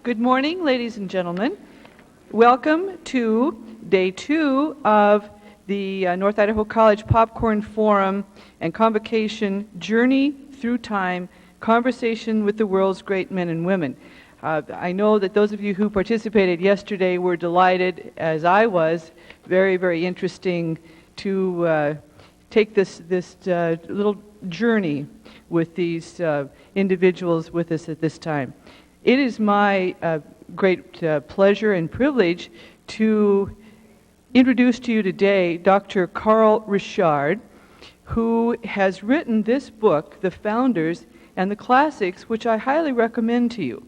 Good morning, ladies and gentlemen. Welcome to day 2 of the North Idaho College Popcorn Forum and Convocation Journey Through Time, Conversation with the World's Great Men and Women. I know that those of you who participated yesterday were delighted, as I was. Very, very interesting to take this little journey with these individuals with us at this time. It is my great pleasure and privilege to introduce to you today Dr. Carl Richard, who has written this book, The Founders and the Classics, which I highly recommend to you.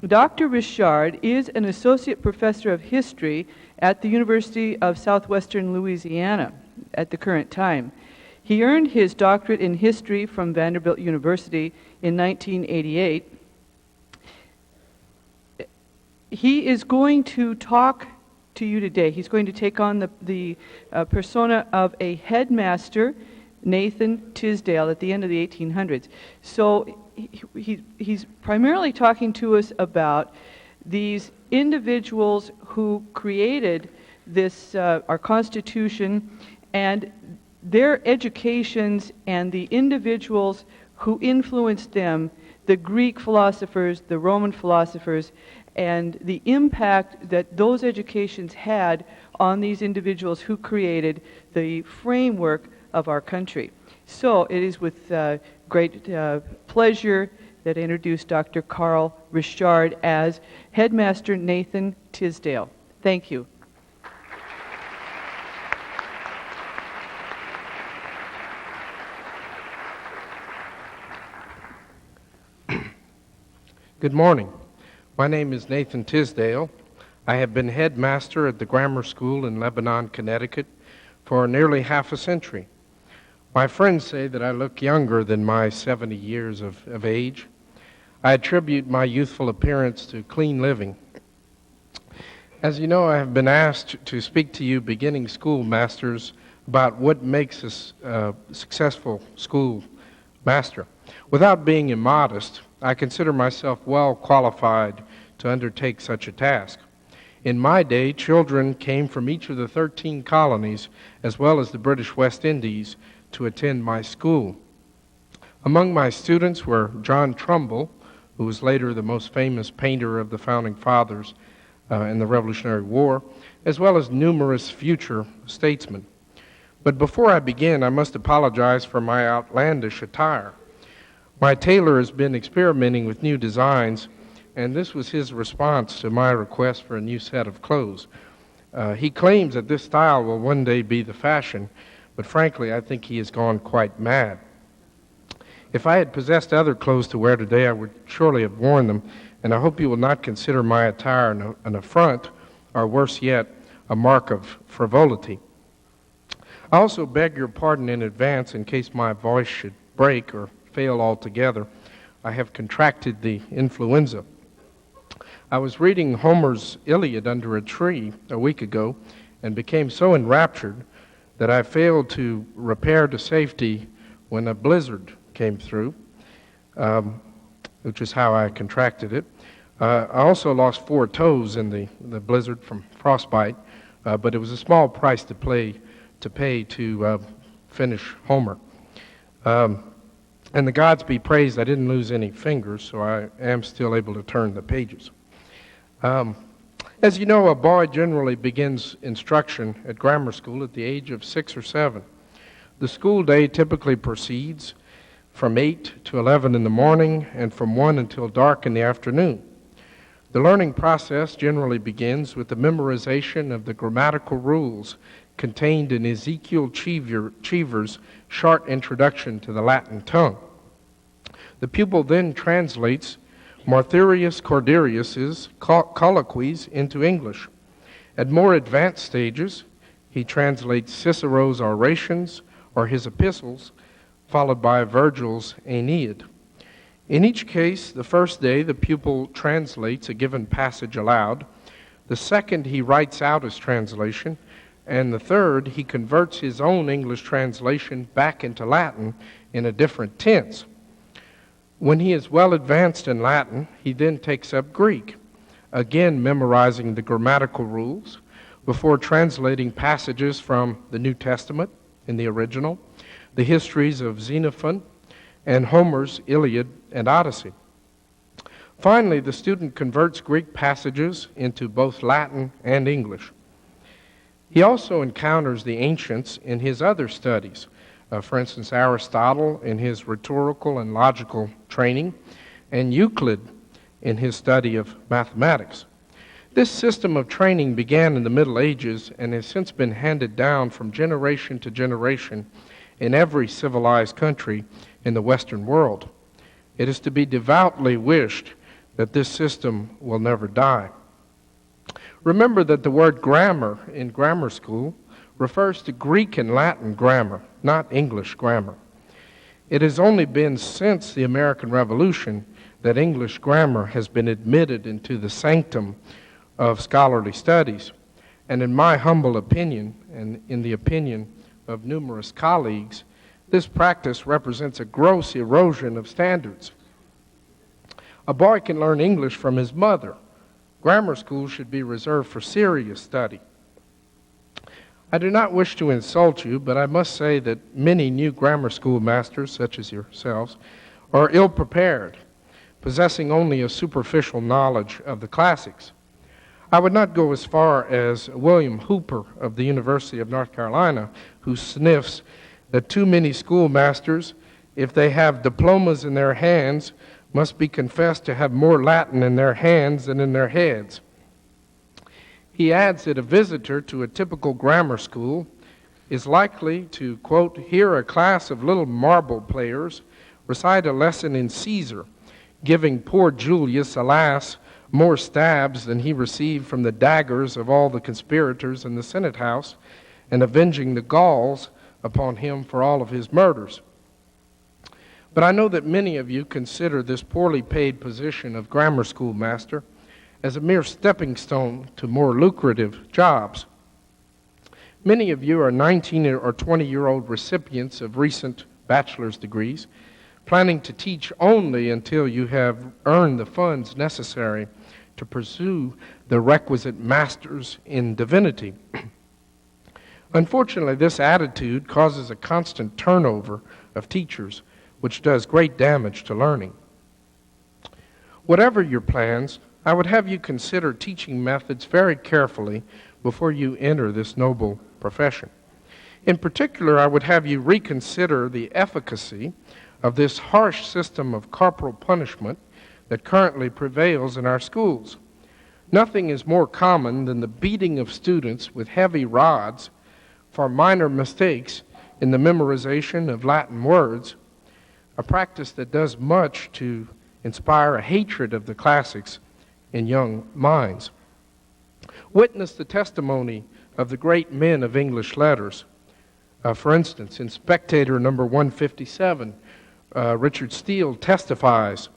Dr. Richard is an associate professor of history at the University of Southwestern Louisiana at the current time. He earned his doctorate in history from Vanderbilt University in 1988. He is going to talk to you today. He's going to take on the persona of a headmaster, Nathan Tisdale, at the end of the 1800s. So he's primarily talking to us about these individuals who created this our Constitution and their educations and the individuals who influenced them, the Greek philosophers, the Roman philosophers, and the impact that those educations had on these individuals who created the framework of our country. So it is with great pleasure that I introduce Dr. Carl Richard as Headmaster Nathan Tisdale. Thank you. Good morning. My name is Nathan Tisdale. I have been headmaster at the grammar school in Lebanon, Connecticut for nearly half a century. My friends say that I look younger than my 70 years of age. I attribute my youthful appearance to clean living. As you know, I have been asked to speak to you beginning schoolmasters about what makes a successful schoolmaster. Without being immodest, I consider myself well qualified to undertake such a task. In my day, children came from each of the 13 colonies, as well as the British West Indies, to attend my school. Among my students were John Trumbull, who was later the most famous painter of the Founding Fathers in the Revolutionary War, as well as numerous future statesmen. But before I begin, I must apologize for my outlandish attire. My tailor has been experimenting with new designs, and this was his response to my request for a new set of clothes. He claims that this style will one day be the fashion, but frankly, I think he has gone quite mad. If I had possessed other clothes to wear today, I would surely have worn them, and I hope you will not consider my attire an affront, or worse yet, a mark of frivolity. I also beg your pardon in advance in case my voice should break or fail altogether. I have contracted the influenza. I was reading Homer's Iliad under a tree a week ago and became so enraptured that I failed to repair to safety when a blizzard came through, which is how I contracted it. I also lost 4 toes in the blizzard from frostbite, but it was a small price to pay to finish Homer. And the gods be praised, I didn't lose any fingers, so I am still able to turn the pages. As you know, a boy generally begins instruction at grammar school at the age of 6 or 7. The school day typically proceeds from 8 to 11 in the morning and from 1 until dark in the afternoon. The learning process generally begins with the memorization of the grammatical rules contained in Ezekiel Cheever's short introduction to the Latin tongue. The pupil then translates Marthyrius Corderius's colloquies into English. At more advanced stages, he translates Cicero's orations or his epistles, followed by Virgil's Aeneid. In each case, the first day the pupil translates a given passage aloud. The second, he writes out his translation. And the third, he converts his own English translation back into Latin in a different tense. When he is well advanced in Latin, he then takes up Greek, again memorizing the grammatical rules before translating passages from the New Testament in the original, the histories of Xenophon, and Homer's Iliad and Odyssey. Finally, the student converts Greek passages into both Latin and English. He also encounters the ancients in his other studies, for instance, Aristotle in his rhetorical and logical training, and Euclid in his study of mathematics. This system of training began in the Middle Ages and has since been handed down from generation to generation in every civilized country in the Western world. It is to be devoutly wished that this system will never die. Remember that the word grammar in grammar school refers to Greek and Latin grammar, not English grammar. It has only been since the American Revolution that English grammar has been admitted into the sanctum of scholarly studies. And in my humble opinion, and in the opinion of numerous colleagues, this practice represents a gross erosion of standards. A boy can learn English from his mother. Grammar school should be reserved for serious study. I do not wish to insult you, but I must say that many new grammar school masters, such as yourselves, are ill-prepared, possessing only a superficial knowledge of the classics. I would not go as far as William Hooper of the University of North Carolina, who sniffs that too many schoolmasters, if they have diplomas in their hands, must be confessed to have more Latin in their hands than in their heads. He adds that a visitor to a typical grammar school is likely to, quote, hear a class of little marble players recite a lesson in Caesar, giving poor Julius, alas, more stabs than he received from the daggers of all the conspirators in the Senate House, and avenging the Gauls upon him for all of his murders. But I know that many of you consider this poorly paid position of grammar school master as a mere stepping stone to more lucrative jobs. Many of you are 19 or 20-year-old recipients of recent bachelor's degrees, planning to teach only until you have earned the funds necessary to pursue the requisite masters in divinity. Unfortunately, this attitude causes a constant turnover of teachers, which does great damage to learning. Whatever your plans, I would have you consider teaching methods very carefully before you enter this noble profession. In particular, I would have you reconsider the efficacy of this harsh system of corporal punishment that currently prevails in our schools. Nothing is more common than the beating of students with heavy rods for minor mistakes in the memorization of Latin words, a practice that does much to inspire a hatred of the classics in young minds. Witness the testimony of the great men of English letters. For instance, in Spectator number 157, Richard Steele testifies,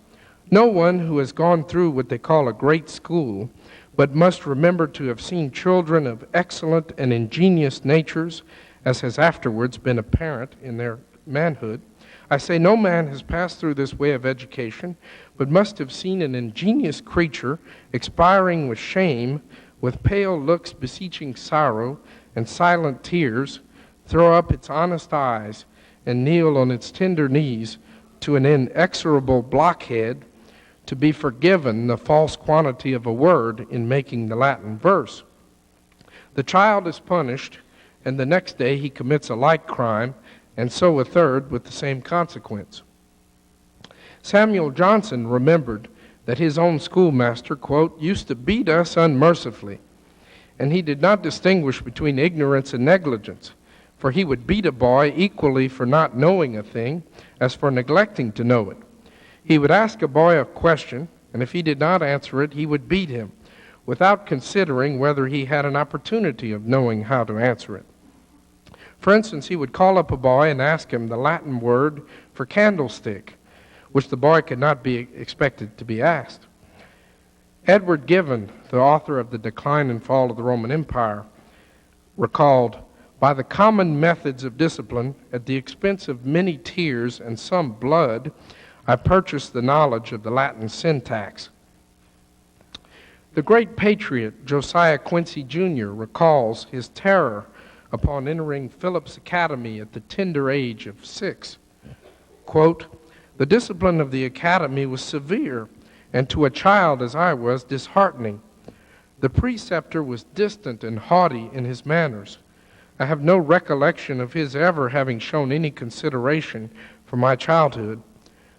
"No one who has gone through what they call a great school, but must remember to have seen children of excellent and ingenious natures, as has afterwards been apparent in their manhood. I say no man has passed through this way of education, but must have seen an ingenious creature expiring with shame, with pale looks beseeching sorrow, and silent tears, throw up its honest eyes, and kneel on its tender knees to an inexorable blockhead, to be forgiven the false quantity of a word in making the Latin verse. The child is punished, and the next day he commits a like crime, and so a third with the same consequence." Samuel Johnson remembered that his own schoolmaster, quote, "used to beat us unmercifully, and he did not distinguish between ignorance and negligence, for he would beat a boy equally for not knowing a thing as for neglecting to know it. He would ask a boy a question, and if he did not answer it, he would beat him, without considering whether he had an opportunity of knowing how to answer it. For instance, he would call up a boy and ask him the Latin word for candlestick, which the boy could not be expected to be asked. Edward Gibbon, the author of The Decline and Fall of the Roman Empire, recalled, "By the common methods of discipline, at the expense of many tears and some blood, I purchased the knowledge of the Latin syntax. The great patriot Josiah Quincy Jr. recalls his terror upon entering Phillips Academy at the tender age of 6. Quote, "The discipline of the academy was severe, and to a child as I was, disheartening. The preceptor was distant and haughty in his manners. I have no recollection of his ever having shown any consideration for my childhood.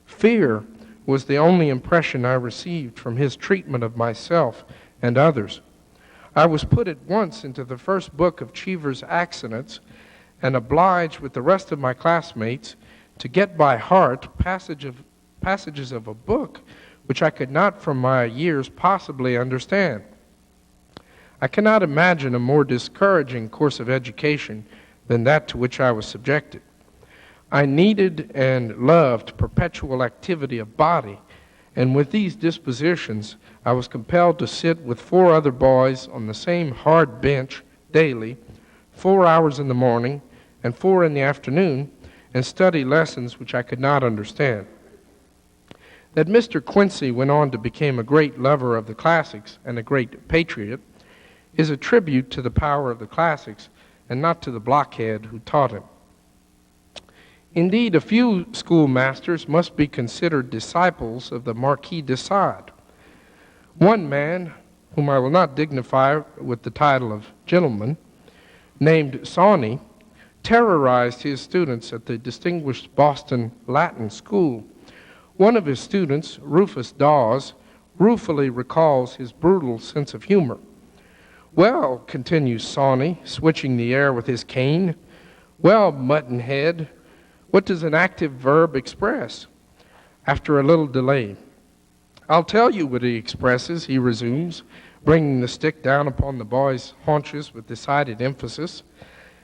Fear was the only impression I received from his treatment of myself and others. I was put at once into the first book of Cheever's Accidents and obliged with the rest of my classmates to get by heart passages of a book which I could not from my years possibly understand. I cannot imagine a more discouraging course of education than that to which I was subjected. I needed and loved perpetual activity of body, and with these dispositions I was compelled to sit with 4 other boys on the same hard bench daily, 4 hours in the morning and 4 in the afternoon, and study lessons which I could not understand. That Mr. Quincy went on to become a great lover of the classics and a great patriot is a tribute to the power of the classics and not to the blockhead who taught him. Indeed, a few schoolmasters must be considered disciples of the Marquis de Sade. One man, whom I will not dignify with the title of gentleman, named Sawney, terrorized his students at the distinguished Boston Latin School. One of his students, Rufus Dawes, ruefully recalls his brutal sense of humor. "Well," continues Sawney, switching the air with his cane, "well, muttonhead, what does an active verb express?" After a little delay, "I'll tell you what he expresses," he resumes, bringing the stick down upon the boy's haunches with decided emphasis.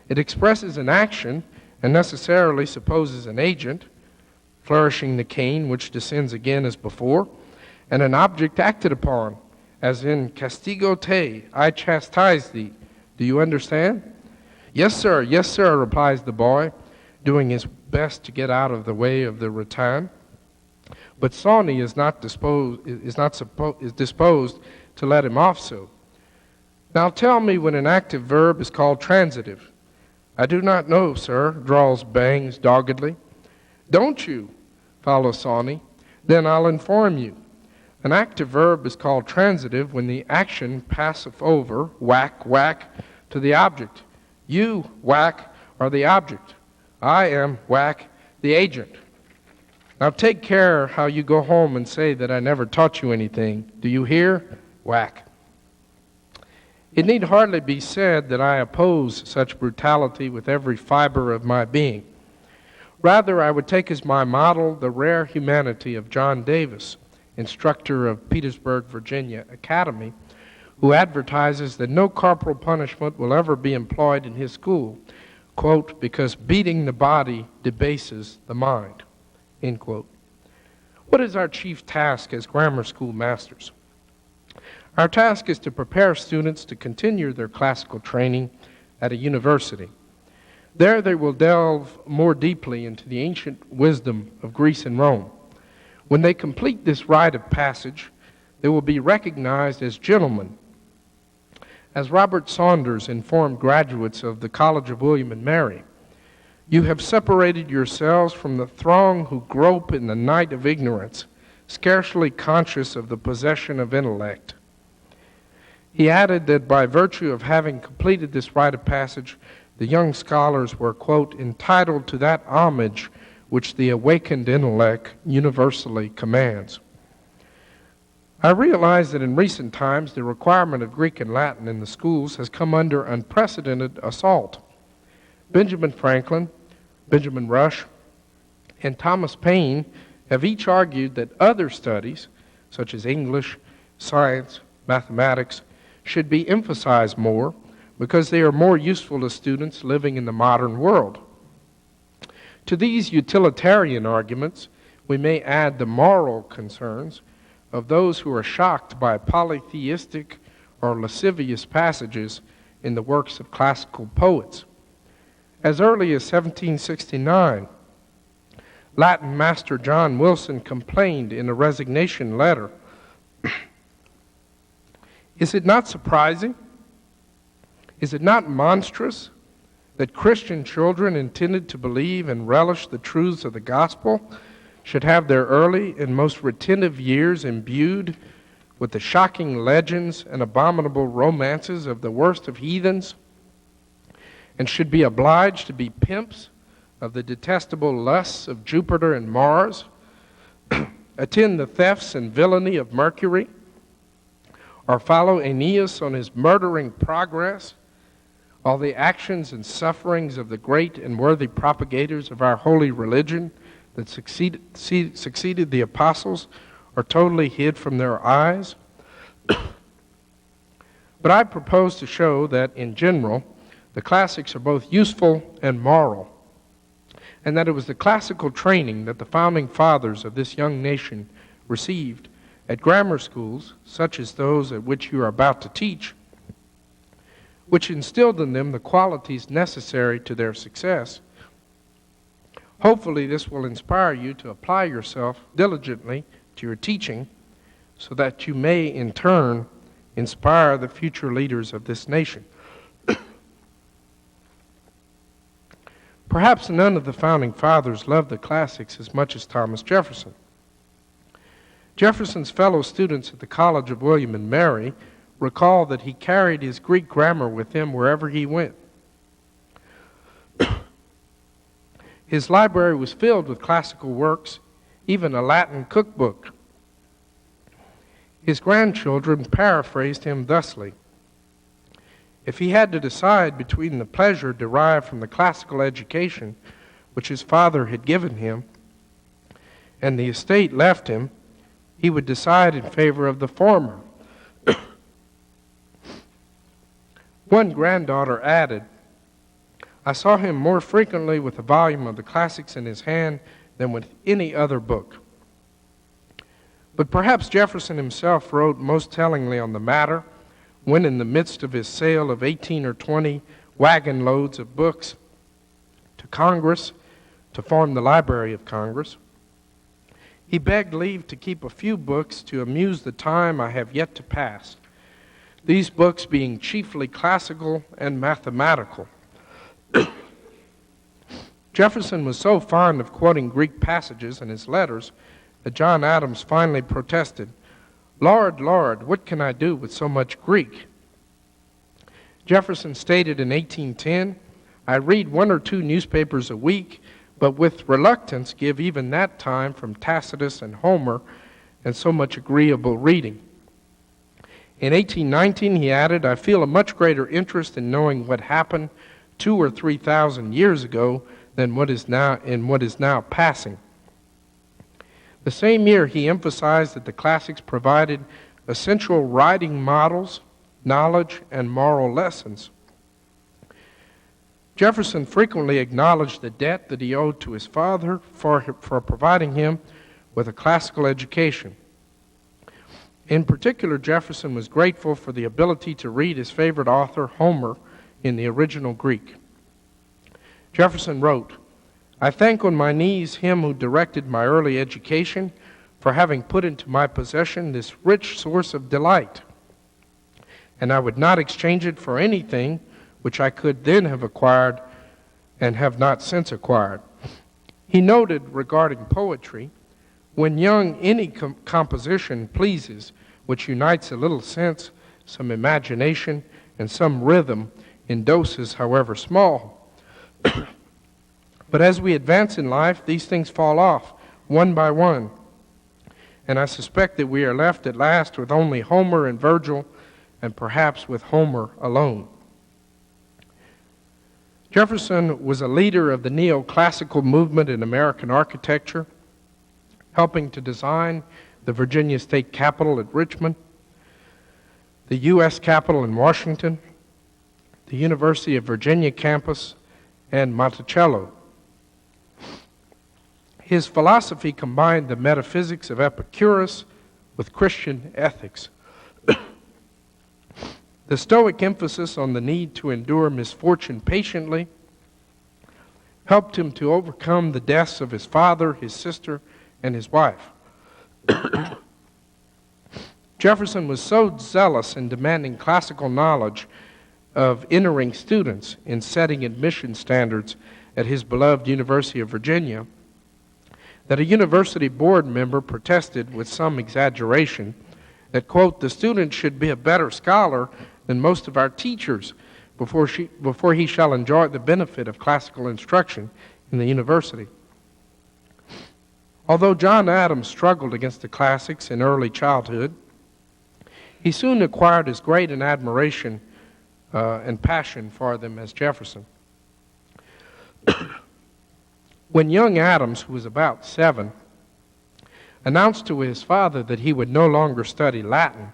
"It expresses an action and necessarily supposes an agent," flourishing the cane, which descends again as before, "and an object acted upon, as in castigo te, I chastise thee. Do you understand?" Yes, sir, replies the boy, doing his best to get out of the way of the rattan. But Sawney is disposed to let him off so. "Now tell me when an active verb is called transitive." "I do not know, sir," drawls Bangs doggedly. "Don't you?" follows Sawney. "Then I'll inform you. An active verb is called transitive when the action passeth over, whack, whack, to the object. You, whack, are the object. I am, whack, the agent. Now take care how you go home and say that I never taught you anything. Do you hear? Whack." It need hardly be said that I oppose such brutality with every fiber of my being. Rather, I would take as my model the rare humanity of John Davis, instructor of Petersburg, Virginia Academy, who advertises that no corporal punishment will ever be employed in his school, quote, "because beating the body debases the mind," end quote. What is our chief task as grammar school masters? Our task is to prepare students to continue their classical training at a university. There they will delve more deeply into the ancient wisdom of Greece and Rome. When they complete this rite of passage, they will be recognized as gentlemen. As Robert Saunders informed graduates of the College of William and Mary, "You have separated yourselves from the throng who grope in the night of ignorance, scarcely conscious of the possession of intellect." He added that by virtue of having completed this rite of passage, the young scholars were, quote, "entitled to that homage which the awakened intellect universally commands." I realize that in recent times the requirement of Greek and Latin in the schools has come under unprecedented assault. Benjamin Franklin, Benjamin Rush, and Thomas Paine have each argued that other studies, such as English, science, mathematics, should be emphasized more because they are more useful to students living in the modern world. To these utilitarian arguments, we may add the moral concerns of those who are shocked by polytheistic or lascivious passages in the works of classical poets. As early as 1769, Latin master John Wilson complained in a resignation letter, "Is it not surprising? Is it not monstrous that Christian children intended to believe and relish the truths of the gospel should have their early and most retentive years imbued with the shocking legends and abominable romances of the worst of heathens, and should be obliged to be pimps of the detestable lusts of Jupiter and Mars, attend the thefts and villainy of Mercury, or follow Aeneas on his murdering progress, all the actions and sufferings of the great and worthy propagators of our holy religion that succeeded the apostles are totally hid from their eyes?" But I propose to show that, in general, the classics are both useful and moral, and that it was the classical training that the founding fathers of this young nation received at grammar schools, such as those at which you are about to teach, which instilled in them the qualities necessary to their success. Hopefully, this will inspire you to apply yourself diligently to your teaching so that you may, in turn, inspire the future leaders of this nation. Perhaps none of the founding fathers loved the classics as much as Thomas Jefferson. Jefferson's fellow students at the College of William and Mary recall that he carried his Greek grammar with him wherever he went. His library was filled with classical works, even a Latin cookbook. His grandchildren paraphrased him thusly: "If he had to decide between the pleasure derived from the classical education which his father had given him and the estate left him, he would decide in favor of the former." One granddaughter added, "I saw him more frequently with a volume of the classics in his hand than with any other book." But perhaps Jefferson himself wrote most tellingly on the matter when, in the midst of his sale of 18 or 20 wagon loads of books to Congress to form the Library of Congress, he begged leave to keep a few books to amuse the time I have yet to pass, these books being chiefly classical and mathematical. Jefferson was so fond of quoting Greek passages in his letters that John Adams finally protested, "Lord, Lord, what can I do with so much Greek?" Jefferson stated in 1810, "I read 1 or 2 newspapers a week, but with reluctance give even that time from Tacitus and Homer and so much agreeable reading." In 1819, he added, "I feel a much greater interest in knowing what happened 2,000 or 3,000 years ago than what is now passing." The same year, he emphasized that the classics provided essential writing models, knowledge, and moral lessons. Jefferson frequently acknowledged the debt that he owed to his father for providing him with a classical education. In particular, Jefferson was grateful for the ability to read his favorite author, Homer, in the original Greek. Jefferson wrote, "I thank on my knees him who directed my early education for having put into my possession this rich source of delight, and I would not exchange it for anything which I could then have acquired and have not since acquired." He noted regarding poetry, "When young, any composition pleases which unites a little sense, some imagination, and some rhythm in doses however small. But as we advance in life, these things fall off one by one, and I suspect that we are left at last with only Homer and Virgil, and perhaps with Homer alone." Jefferson was a leader of the neoclassical movement in American architecture, helping to design the Virginia State Capitol at Richmond, the U.S. Capitol in Washington, the University of Virginia campus, and Monticello. His philosophy combined the metaphysics of Epicurus with Christian ethics. The Stoic emphasis on the need to endure misfortune patiently, helped him to overcome the deaths of his father, his sister, and his wife. Jefferson was so zealous in demanding classical knowledge of entering students in setting admission standards at his beloved University of Virginia that a university board member protested with some exaggeration that, quote, the student should be a better scholar than most of our teachers before he shall enjoy the benefit of classical instruction in the university. Although John Adams struggled against the classics in early childhood, he soon acquired as great an admiration and passion for them as Jefferson. When young Adams, who was about 7, announced to his father that he would no longer study Latin,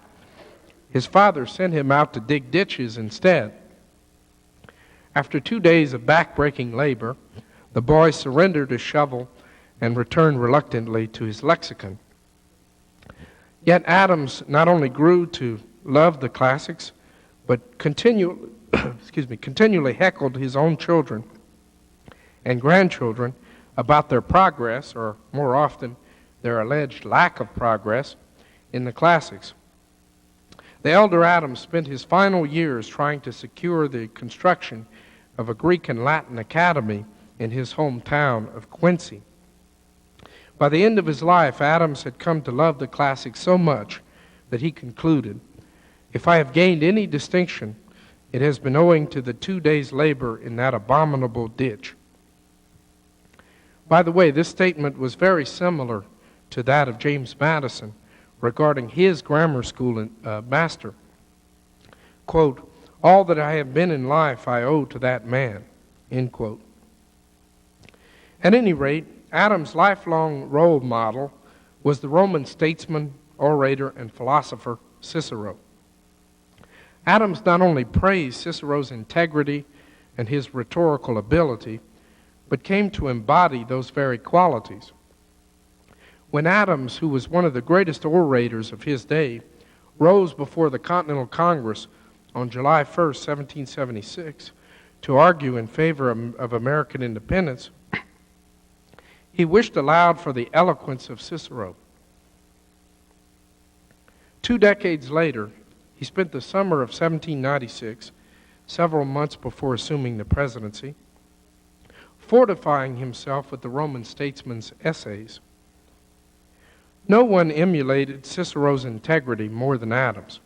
his father sent him out to dig ditches instead. After 2 days of back-breaking labor, the boy surrendered his shovel and returned reluctantly to his lexicon. Yet Adams not only grew to love the classics, but continually heckled his own children and grandchildren about their progress, or more often, their alleged lack of progress, in the classics. The elder Adams spent his final years trying to secure the construction of a Greek and Latin academy in his hometown of Quincy. By the end of his life, Adams had come to love the classics so much that he concluded, if I have gained any distinction, it has been owing to the 2 days' labor in that abominable ditch. By the way, this statement was very similar to that of James Madison regarding his grammar school master. Quote, all that I have been in life I owe to that man, end quote. At any rate, Adams' lifelong role model was the Roman statesman, orator, and philosopher Cicero. Adams not only praised Cicero's integrity and his rhetorical ability, but came to embody those very qualities. When Adams, who was one of the greatest orators of his day, rose before the Continental Congress on July 1st, 1776, to argue in favor of American independence, he wished aloud for the eloquence of Cicero. 2 decades later, he spent the summer of 1796, several months before assuming the presidency, fortifying himself with the Roman statesman's essays. No one emulated Cicero's integrity more than Adams.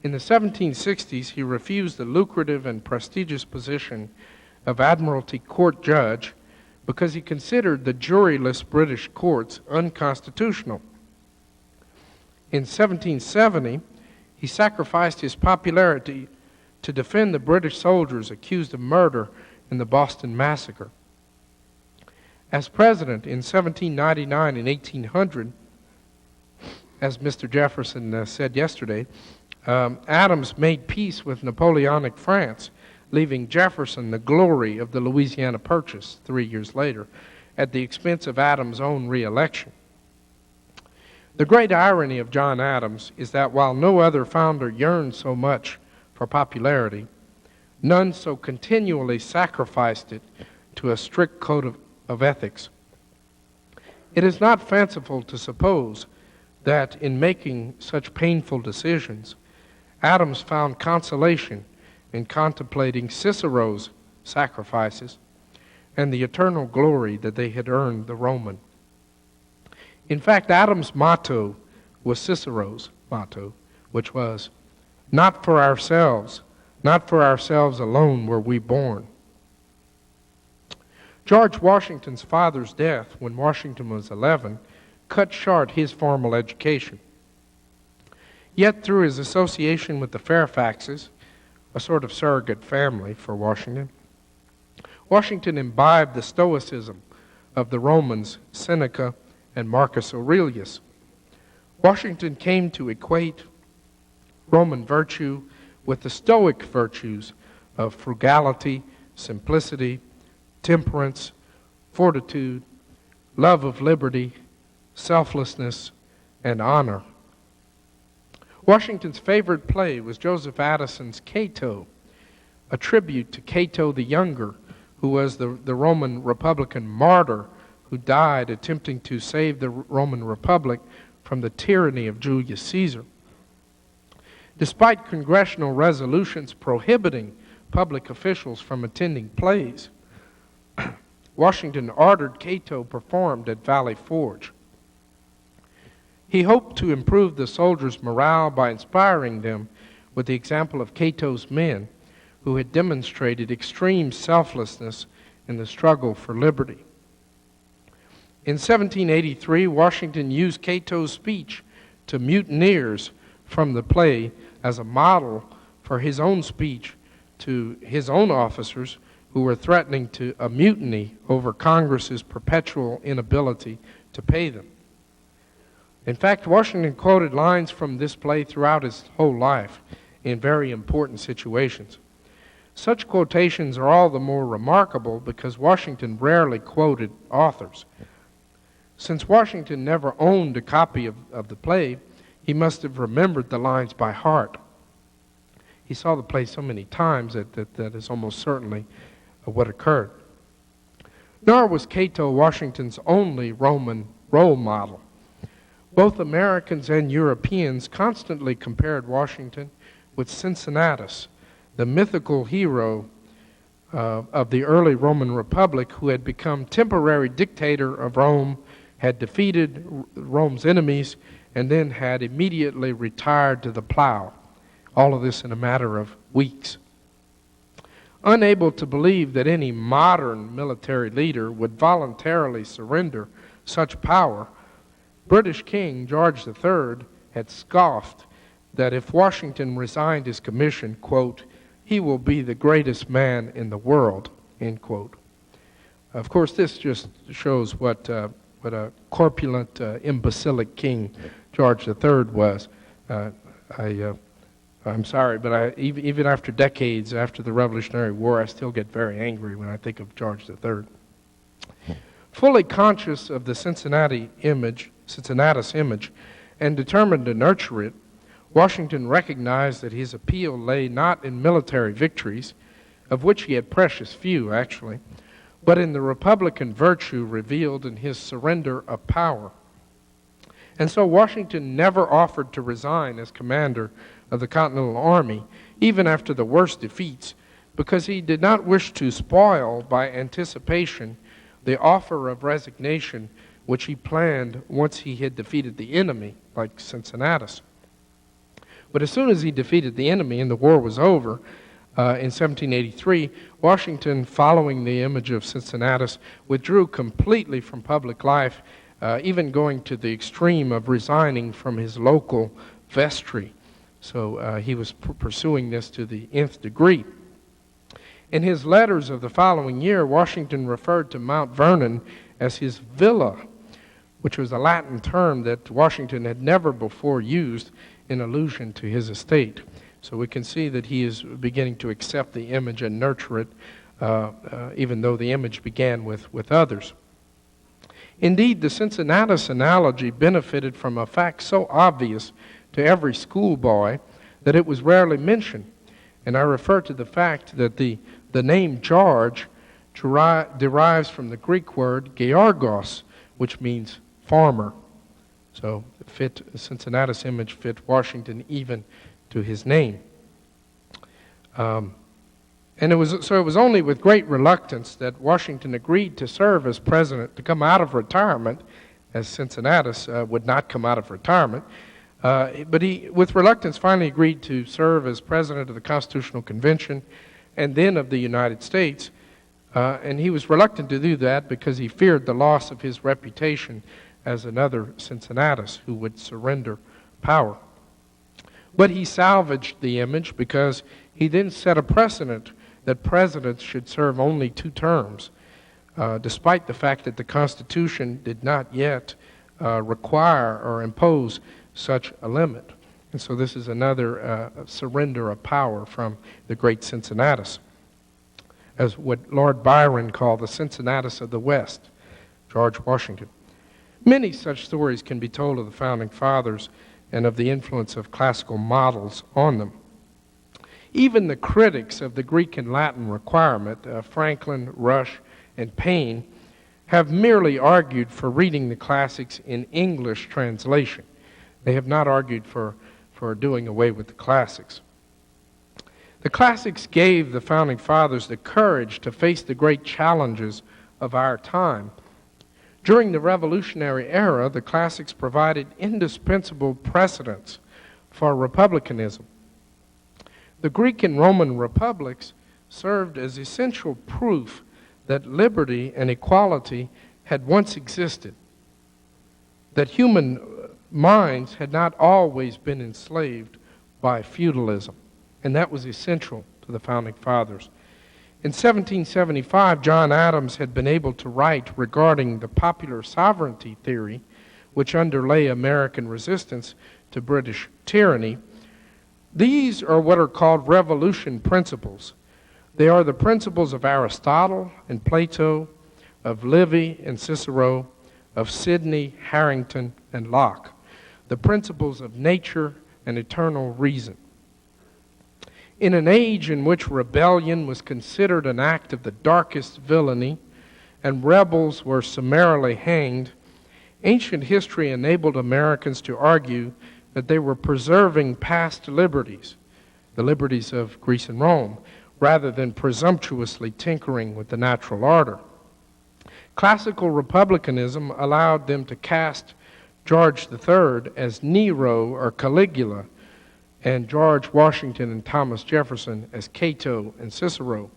In the 1760s, he refused the lucrative and prestigious position of Admiralty Court Judge because he considered the juryless British courts unconstitutional. In 1770, he sacrificed his popularity to defend the British soldiers accused of murder in the Boston Massacre. As president in 1799 and 1800, as Mr. Jefferson said yesterday, Adams made peace with Napoleonic France, leaving Jefferson the glory of the Louisiana Purchase 3 years later, at the expense of Adams' own re-election. The great irony of John Adams is that while no other founder yearned so much for popularity, none so continually sacrificed it to a strict code of ethics. It is not fanciful to suppose that in making such painful decisions, Adams found consolation in contemplating Cicero's sacrifices and the eternal glory that they had earned the Roman. In fact, Adams' motto was Cicero's motto, which was, not for ourselves alone were we born. George Washington's father's death when Washington was 11 cut short his formal education. Yet through his association with the Fairfaxes, a sort of surrogate family for Washington, Washington imbibed the stoicism of the Romans Seneca and Marcus Aurelius. Washington came to equate Roman virtue with the Stoic virtues of frugality, simplicity, temperance, fortitude, love of liberty, selflessness, and honor. Washington's favorite play was Joseph Addison's Cato, a tribute to Cato the Younger, who was the Roman Republican martyr who died attempting to save the Roman Republic from the tyranny of Julius Caesar. Despite congressional resolutions prohibiting public officials from attending plays, Washington ordered Cato performed at Valley Forge. He hoped to improve the soldiers' morale by inspiring them with the example of Cato's men, who had demonstrated extreme selflessness in the struggle for liberty. In 1783, Washington used Cato's speech to mutineers from the play as a model for his own speech to his own officers who were threatening a mutiny over Congress's perpetual inability to pay them. In fact, Washington quoted lines from this play throughout his whole life in very important situations. Such quotations are all the more remarkable because Washington rarely quoted authors. Since Washington never owned a copy of the play, he must have remembered the lines by heart. He saw the play so many times that is almost certainly what occurred. Nor was Cato Washington's only Roman role model. Both Americans and Europeans constantly compared Washington with Cincinnatus, the mythical hero of the early Roman Republic who had become temporary dictator of Rome, had defeated Rome's enemies, and then had immediately retired to the plow. All of this in a matter of weeks. Unable to believe that any modern military leader would voluntarily surrender such power, British King George III had scoffed that if Washington resigned his commission, quote, he will be the greatest man in the world, end quote. Of course, this just shows what a corpulent, imbecilic king George III was. I'm sorry, but even after decades after the Revolutionary War, I still get very angry when I think of George III. Fully conscious of the Cincinnatus image, and determined to nurture it, Washington recognized that his appeal lay not in military victories, of which he had precious few, actually, but in the Republican virtue revealed in his surrender of power. And so Washington never offered to resign as commander of the Continental Army, even after the worst defeats, because he did not wish to spoil by anticipation the offer of resignation which he planned once he had defeated the enemy, like Cincinnatus. But as soon as he defeated the enemy and the war was over, in 1783, Washington, following the image of Cincinnatus, withdrew completely from public life, even going to the extreme of resigning from his local vestry. So he was pursuing this to the nth degree. In his letters of the following year, Washington referred to Mount Vernon as his villa, which was a Latin term that Washington had never before used in allusion to his estate. So we can see that he is beginning to accept the image and nurture it, even though the image began with others. Indeed, the Cincinnatus analogy benefited from a fact so obvious to every schoolboy that it was rarely mentioned. And I refer to the fact that the name George derives from the Greek word georgos, which means farmer. So the Cincinnatus image fit Washington even to his name. And it was only with great reluctance that Washington agreed to serve as president, to come out of retirement, as Cincinnatus would not come out of retirement. But he, with reluctance, finally agreed to serve as president of the Constitutional Convention and then of the United States. And he was reluctant to do that because he feared the loss of his reputation as another Cincinnatus who would surrender power. But he salvaged the image because he then set a precedent that presidents should serve only 2 terms, despite the fact that the Constitution did not yet require or impose such a limit. And so this is another surrender of power from the great Cincinnatus, as what Lord Byron called the Cincinnatus of the West, George Washington. Many such stories can be told of the Founding Fathers and of the influence of classical models on them. Even the critics of the Greek and Latin requirement, Franklin, Rush, and Paine, have merely argued for reading the classics in English translation. They have not argued for doing away with the classics. The classics gave the Founding Fathers the courage to face the great challenges of our time. During the Revolutionary era, the classics provided indispensable precedents for republicanism. The Greek and Roman republics served as essential proof that liberty and equality had once existed, that human minds had not always been enslaved by feudalism, and that was essential to the Founding Fathers. In 1775, John Adams had been able to write regarding the popular sovereignty theory, which underlay American resistance to British tyranny. These are what are called revolution principles. They are the principles of Aristotle and Plato, of Livy and Cicero, of Sidney, Harrington, and Locke, the principles of nature and eternal reason. In an age in which rebellion was considered an act of the darkest villainy and rebels were summarily hanged, ancient history enabled Americans to argue that they were preserving past liberties, the liberties of Greece and Rome, rather than presumptuously tinkering with the natural order. Classical republicanism allowed them to cast George III as Nero or Caligula, and George Washington and Thomas Jefferson as Cato and Cicero.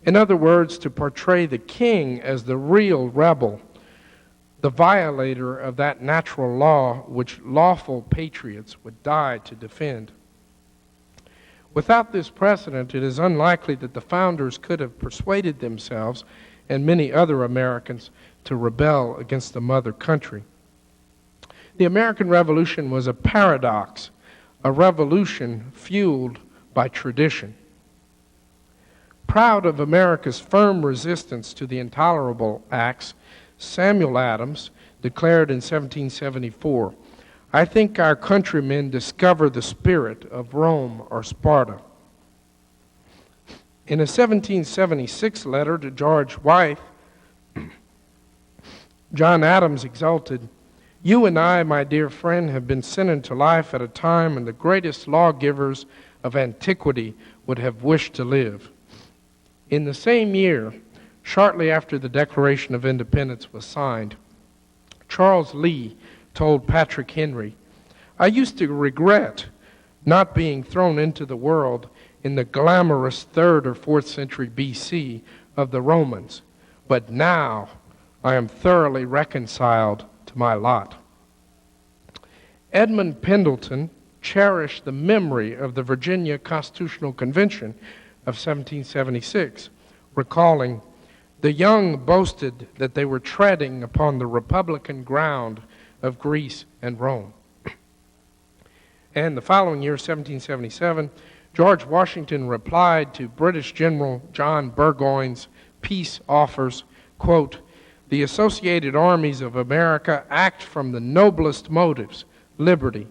In other words, to portray the king as the real rebel, the violator of that natural law which lawful patriots would die to defend. Without this precedent, it is unlikely that the founders could have persuaded themselves and many other Americans to rebel against the mother country. The American Revolution was a paradox, a revolution fueled by tradition. Proud of America's firm resistance to the intolerable acts, Samuel Adams declared in 1774, "I think our countrymen discover the spirit of Rome or Sparta." In a 1776 letter to George Wythe, John Adams exulted, "You and I, my dear friend, have been sent into life at a time when the greatest lawgivers of antiquity would have wished to live." In the same year, shortly after the Declaration of Independence was signed, Charles Lee told Patrick Henry, "I used to regret not being thrown into the world in the glamorous 3rd or 4th century BC of the Romans, but now I am thoroughly reconciled to my lot." Edmund Pendleton cherished the memory of the Virginia Constitutional Convention of 1776, recalling, "The young boasted that they were treading upon the republican ground of Greece and Rome." And the following year, 1777, George Washington replied to British General John Burgoyne's peace offers, quote, "The associated armies of America act from the noblest motives, liberty.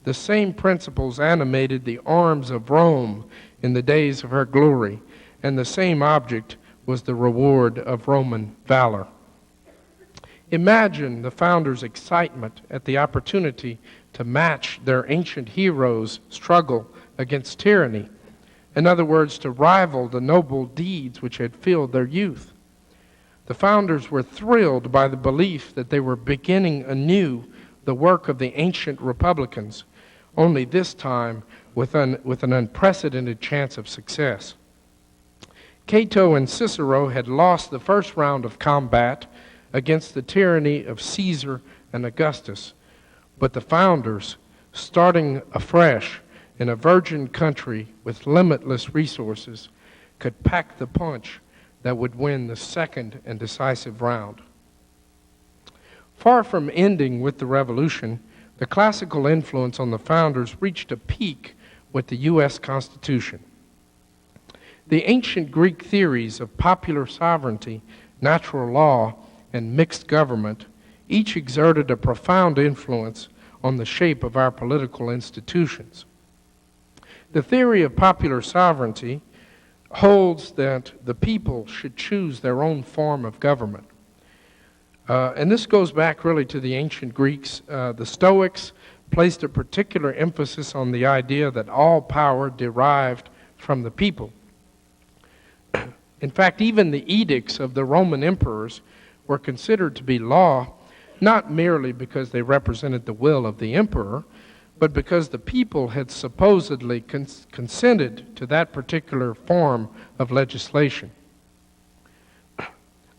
The same principles animated the arms of Rome in the days of her glory, and the same object was the reward of Roman valor." Imagine the founders' excitement at the opportunity to match their ancient heroes' struggle against tyranny. In other words, to rival the noble deeds which had filled their youth. The founders were thrilled by the belief that they were beginning anew the work of the ancient republicans, only this time with an unprecedented chance of success. Cato and Cicero had lost the first round of combat against the tyranny of Caesar and Augustus, but the founders, starting afresh in a virgin country with limitless resources, could pack the punch that would win the second and decisive round. Far from ending with the Revolution, the classical influence on the founders reached a peak with the U.S. Constitution. The ancient Greek theories of popular sovereignty, natural law, and mixed government each exerted a profound influence on the shape of our political institutions. The theory of popular sovereignty holds that the people should choose their own form of government. And this goes back really to the ancient Greeks. The Stoics placed a particular emphasis on the idea that all power derived from the people. In fact, even the edicts of the Roman emperors were considered to be law, not merely because they represented the will of the emperor, but because the people had supposedly consented to that particular form of legislation.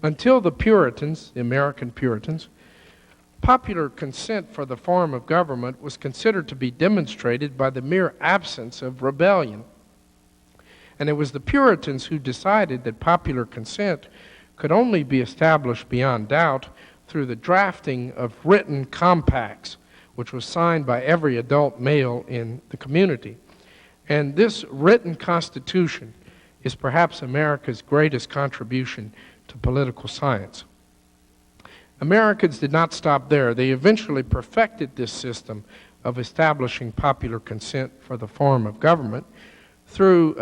Until the Puritans, the American Puritans, popular consent for the form of government was considered to be demonstrated by the mere absence of rebellion. And it was the Puritans who decided that popular consent could only be established beyond doubt through the drafting of written compacts, which was signed by every adult male in the community. And this written constitution is perhaps America's greatest contribution to political science. Americans did not stop there. They eventually perfected this system of establishing popular consent for the form of government through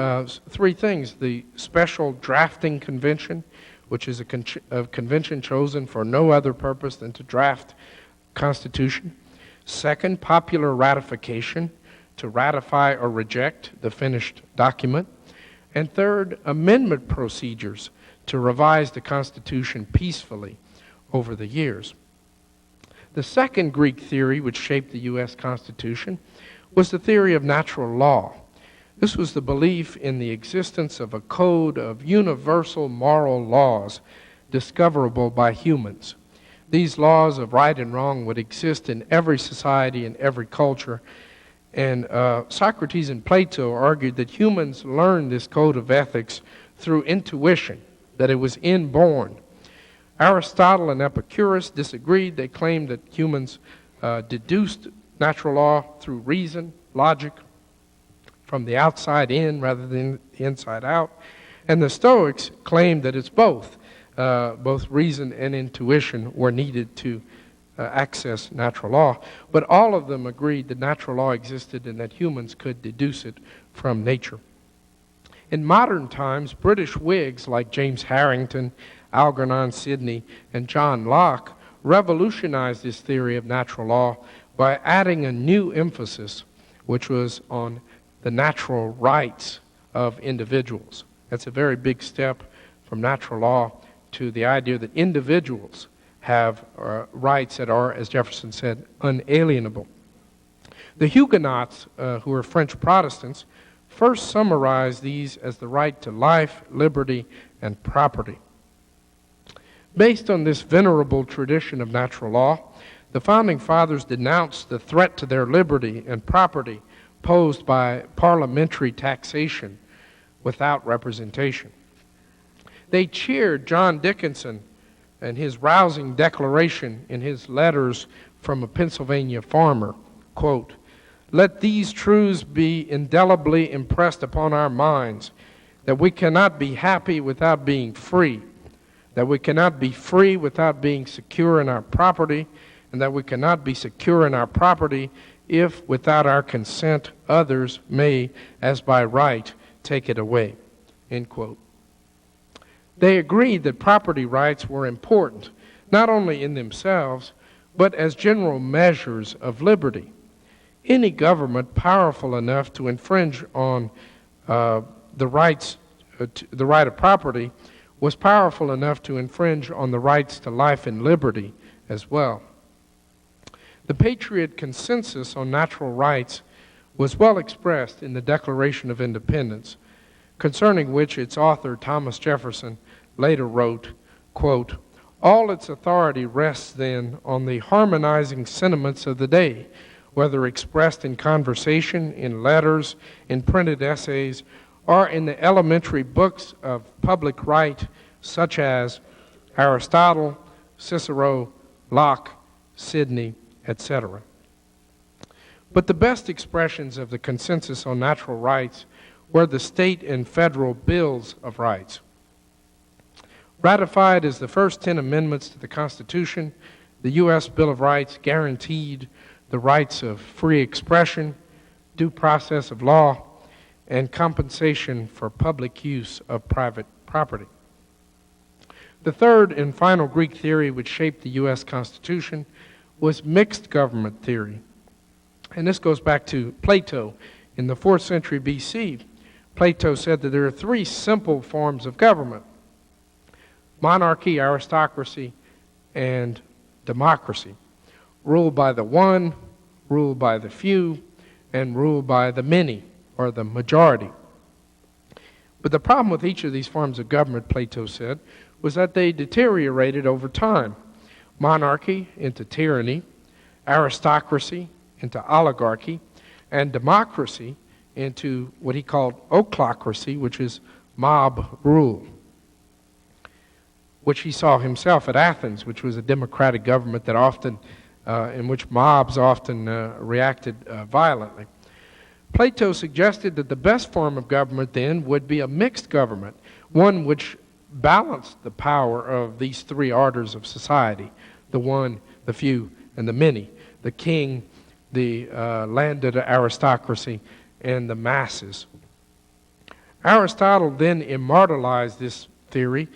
three things: the special drafting convention, which is a convention chosen for no other purpose than to draft constitution; second, popular ratification, to ratify or reject the finished document; and third, amendment procedures to revise the Constitution peacefully over the years. The second Greek theory which shaped the U.S. Constitution was the theory of natural law. This was the belief in the existence of a code of universal moral laws discoverable by humans. These laws of right and wrong would exist in every society and every culture. And Socrates and Plato argued that humans learned this code of ethics through intuition, that it was inborn. Aristotle and Epicurus disagreed. They claimed that humans deduced natural law through reason, logic, from the outside in rather than the inside out. And the Stoics claimed that it's both. Both reason and intuition were needed to access natural law. But all of them agreed that natural law existed and that humans could deduce it from nature. In modern times, British Whigs like James Harrington, Algernon Sidney, and John Locke revolutionized this theory of natural law by adding a new emphasis, which was on the natural rights of individuals. That's a very big step from natural law to the idea that individuals have rights that are, as Jefferson said, unalienable. The Huguenots, who were French Protestants, first summarized these as the right to life, liberty, and property. Based on this venerable tradition of natural law, the Founding Fathers denounced the threat to their liberty and property posed by parliamentary taxation without representation. They cheered John Dickinson and his rousing declaration in his letters from a Pennsylvania farmer, quote, "Let these truths be indelibly impressed upon our minds, that we cannot be happy without being free, that we cannot be free without being secure in our property, and that we cannot be secure in our property if, without our consent, others may, as by right, take it away." End quote. They agreed that property rights were important, not only in themselves, but as general measures of liberty. Any government powerful enough to infringe on the right of property was powerful enough to infringe on the rights to life and liberty as well. The Patriot consensus on natural rights was well expressed in the Declaration of Independence, concerning which its author, Thomas Jefferson, later wrote, quote, "All its authority rests then on the harmonizing sentiments of the day, whether expressed in conversation, in letters, in printed essays, or in the elementary books of public right, such as Aristotle, Cicero, Locke, Sidney, etc." But the best expressions of the consensus on natural rights were the state and federal bills of rights. Ratified as the first 10 amendments to the Constitution, the U.S. Bill of Rights guaranteed the rights of free expression, due process of law, and compensation for public use of private property. The third and final Greek theory which shaped the U.S. Constitution was mixed government theory. And this goes back to Plato in the 4th century B.C. Plato said that there are three simple forms of government: monarchy, aristocracy, and democracy. Ruled by the one, ruled by the few, and ruled by the many, or the majority. But the problem with each of these forms of government, Plato said, was that they deteriorated over time. Monarchy into tyranny, aristocracy into oligarchy, and democracy into what he called ochlocracy, which is mob rule, which he saw himself at Athens, which was a democratic government that often, in which mobs often reacted violently. Plato suggested that the best form of government then would be a mixed government, one which balanced the power of these three orders of society: the one, the few, and the many, the king, the landed aristocracy, and the masses. Aristotle then immortalized this theory,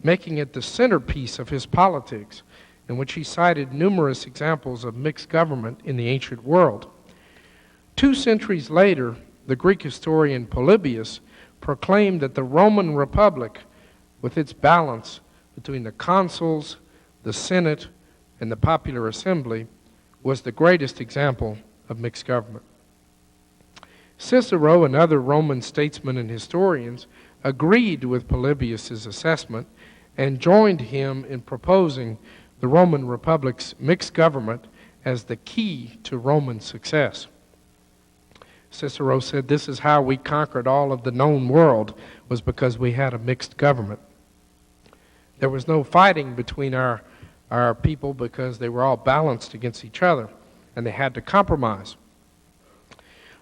making it the centerpiece of his politics, in which he cited numerous examples of mixed government in the ancient world. 2 centuries later, the Greek historian Polybius proclaimed that the Roman Republic, with its balance between the consuls, the Senate, and the popular assembly, was the greatest example of mixed government. Cicero and other Roman statesmen and historians agreed with Polybius's assessment and joined him in proposing the Roman Republic's mixed government as the key to Roman success. Cicero said, "This is how we conquered all of the known world, was because we had a mixed government." There was no fighting between our people because they were all balanced against each other, and they had to compromise.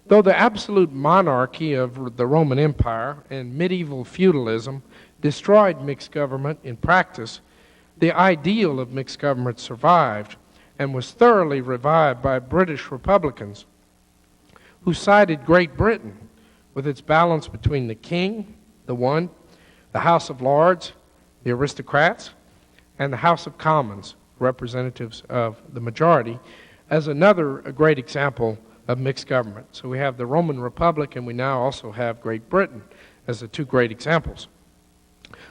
Though the absolute monarchy of the Roman Empire and medieval feudalism destroyed mixed government in practice, the ideal of mixed government survived and was thoroughly revived by British Republicans, who sided Great Britain with its balance between the king, the one, the House of Lords, the aristocrats, and the House of Commons, representatives of the majority, as another great example of mixed government. So we have the Roman Republic, and we now also have Great Britain as the two great examples.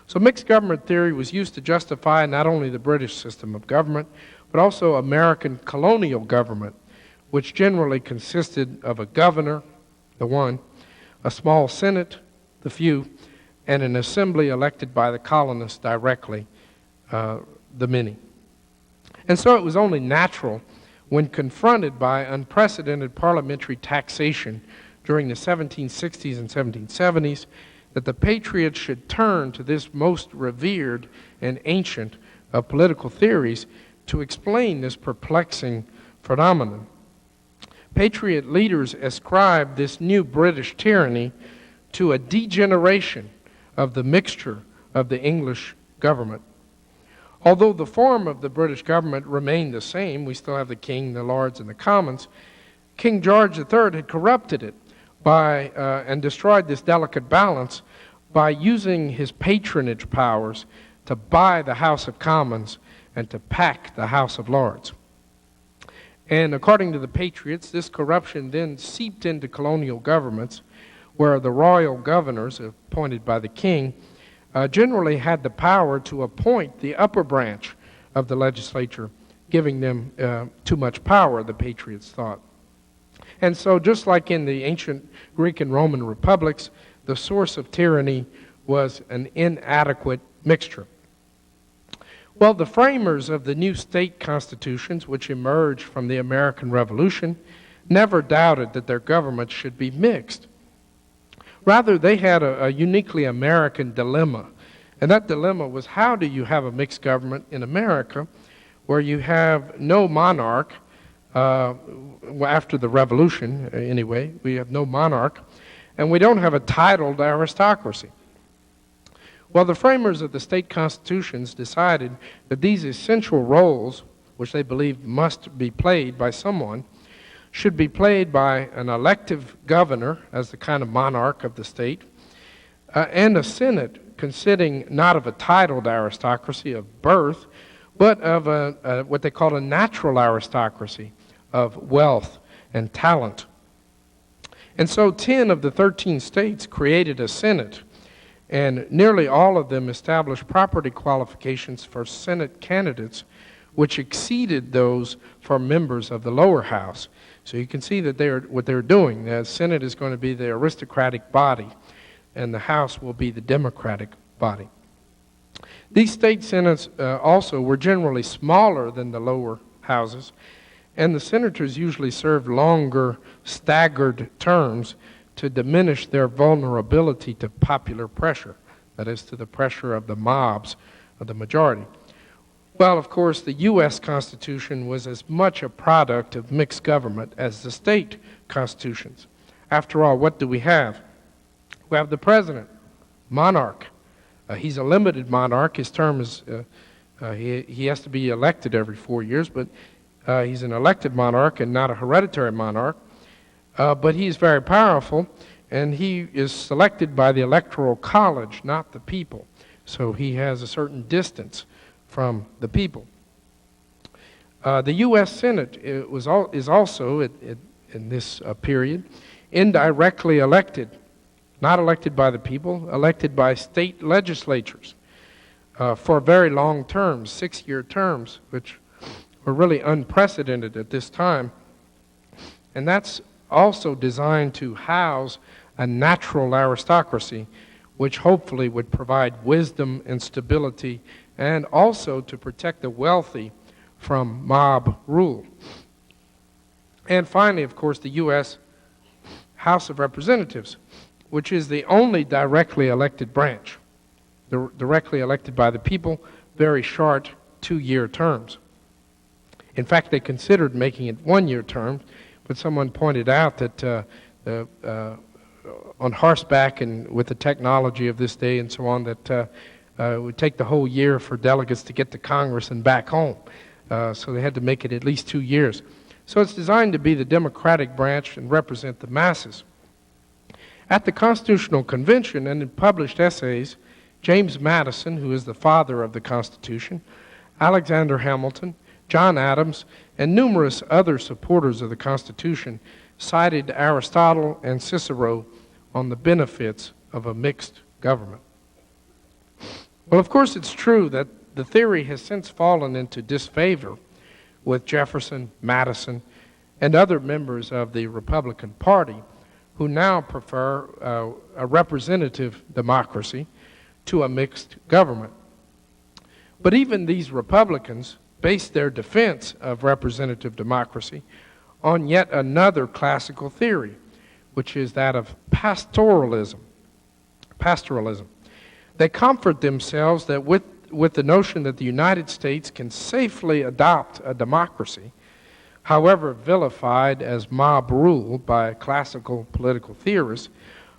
So mixed government theory was used to justify not only the British system of government, but also American colonial government, which generally consisted of a governor, the one, a small senate, the few, and an assembly elected by the colonists directly, the many. And so it was only natural, when confronted by unprecedented parliamentary taxation during the 1760s and 1770s, that the Patriots should turn to this most revered and ancient of political theories to explain this perplexing phenomenon. Patriot leaders ascribed this new British tyranny to a degeneration of the mixture of the English government. Although the form of the British government remained the same, we still have the king, the lords, and the commons, King George III had corrupted it by and destroyed this delicate balance by using his patronage powers to buy the House of Commons and to pack the House of Lords. And according to the Patriots, this corruption then seeped into colonial governments, where the royal governors, appointed by the king, generally had the power to appoint the upper branch of the legislature, giving them too much power, the Patriots thought. And so just like in the ancient Greek and Roman republics, the source of tyranny was an inadequate mixture. Well, the framers of the new state constitutions, which emerged from the American Revolution, never doubted that their government should be mixed. Rather, they had a uniquely American dilemma. And that dilemma was, how do you have a mixed government in America where you have no monarch, after the Revolution anyway, we have no monarch, and we don't have a titled aristocracy? Well, the framers of the state constitutions decided that these essential roles, which they believed must be played by someone, should be played by an elective governor as the kind of monarch of the state, and a Senate consisting not of a titled aristocracy of birth, but of what they call a natural aristocracy of wealth and talent. And so 10 of the 13 states created a Senate, and nearly all of them established property qualifications for Senate candidates, which exceeded those for members of the lower house. So you can see that what they're doing. The Senate is going to be the aristocratic body, and the House will be the democratic body. These state senates also were generally smaller than the lower houses, and the senators usually served longer, staggered terms to diminish their vulnerability to popular pressure, that is, to the pressure of the mobs of the majority. Well, of course, the U.S. Constitution was as much a product of mixed government as the state constitutions. After all, what do we have? We have the president, monarch. He's a limited monarch. His term is, he has to be elected every 4 years, but he's an elected monarch and not a hereditary monarch. But he's very powerful, and he is selected by the Electoral College, not the people. So he has a certain distance from the people. The U.S. Senate is also, in this period, indirectly elected, not elected by the people, elected by state legislatures for very long terms, 6-year terms, which were really unprecedented at this time. And that's also designed to house a natural aristocracy, which hopefully would provide wisdom and stability, and also to protect the wealthy from mob rule. And finally, of course, the U.S. House of Representatives, which is the only directly elected branch, directly elected by the people, very short 2-year terms. In fact, they considered making it 1-year terms, but someone pointed out that on horseback and with the technology of this day and so on, that it would take the whole year for delegates to get to Congress and back home. So they had to make it at least 2 years. So it's designed to be the Democratic branch and represent the masses. At the Constitutional Convention and in published essays, James Madison, who is the father of the Constitution, Alexander Hamilton, John Adams, and numerous other supporters of the Constitution cited Aristotle and Cicero on the benefits of a mixed government. Well, of course, it's true that the theory has since fallen into disfavor with Jefferson, Madison, and other members of the Republican Party who now prefer a representative democracy to a mixed government. But even these Republicans base their defense of representative democracy on yet another classical theory, which is that of pastoralism. They comfort themselves that with the notion that the United States can safely adopt a democracy, however vilified as mob rule by classical political theorists,